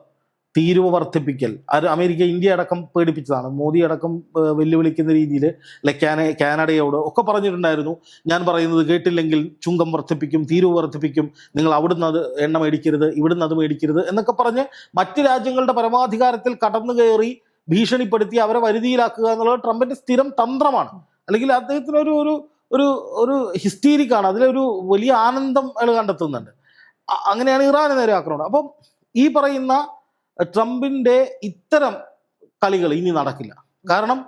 തീരുവ വർദ്ധിപ്പിക്കൽ, അത് അമേരിക്ക ഇന്ത്യ അടക്കം പേടിപ്പിച്ചതാണ്. മോദി അടക്കം വെല്ലുവിളിക്കുന്ന രീതിയിൽ കാനഡയോട് ഒക്കെ പറഞ്ഞിട്ടുണ്ടായിരുന്നു, ഞാൻ പറയുന്നത് കേട്ടില്ലെങ്കിൽ ചുങ്കം വർദ്ധിപ്പിക്കും, തീരുവ വർദ്ധിപ്പിക്കും, നിങ്ങൾ അവിടുന്ന് അത് എണ്ണ മേടിക്കരുത്, ഇവിടുന്ന് അത് മേടിക്കരുത് എന്നൊക്കെ പറഞ്ഞ് മറ്റ് രാജ്യങ്ങളുടെ പരമാധികാരത്തിൽ കടന്നു കയറി ഭീഷണിപ്പെടുത്തി അവരെ വരുതിയിലാക്കുക എന്നുള്ളത് ട്രംപിന്റെ സ്ഥിരം തന്ത്രമാണ്. അല്ലെങ്കിൽ അദ്ദേഹത്തിന് ഒരു ഹിസ്റ്റീരിക്കാണ്, അതിലൊരു വലിയ ആനന്ദം അയാൾ കണ്ടെത്തുന്നുണ്ട്. അങ്ങനെയാണ് ഇറാന് നേരെ ആക്രമണം. അപ്പം ഈ പറയുന്ന ട്രംപിന്റെ ഇത്തരം കളികൾ ഇനി നടക്കില്ല. കാരണം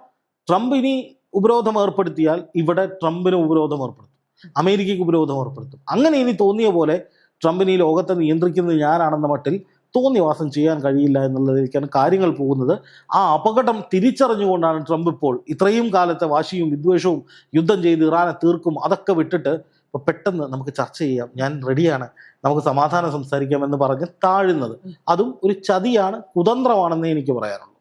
ട്രംപ് ഇനി ഉപരോധം ഏർപ്പെടുത്തിയാൽ ഇവിടെ ട്രംപിന് ഉപരോധം ഏർപ്പെടുത്തും, അമേരിക്കയ്ക്ക് ഉപരോധം ഏർപ്പെടുത്തും. അങ്ങനെ ഇനി തോന്നിയ പോലെ ട്രംപിന് ഈ ലോകത്തെ നിയന്ത്രിക്കുന്നത് ഞാനാണെന്ന മട്ടിൽ തോന്നിവാസം ചെയ്യാൻ കഴിയില്ല എന്നുള്ളതിലേക്കാണ് കാര്യങ്ങൾ പോകുന്നത്. ആ അപകടം തിരിച്ചറിഞ്ഞുകൊണ്ടാണ് ട്രംപ് ഇപ്പോൾ ഇത്രയും കാലത്തെ വാശിയും വിദ്വേഷവും യുദ്ധം ചെയ്ത് ഇറാനെ തീർക്കും അതൊക്കെ വിട്ടിട്ട് ഇപ്പോൾ പെട്ടെന്ന് നമുക്ക് ചർച്ച ചെയ്യാം, ഞാൻ റെഡിയാണ്, നമുക്ക് സമാധാനം സംസാരിക്കാം എന്ന് പറഞ്ഞ് താഴുന്നത്. അതും ഒരു ചതിയാണ്, കുതന്ത്രമാണെന്നേ എനിക്ക് പറയാനുള്ളൂ.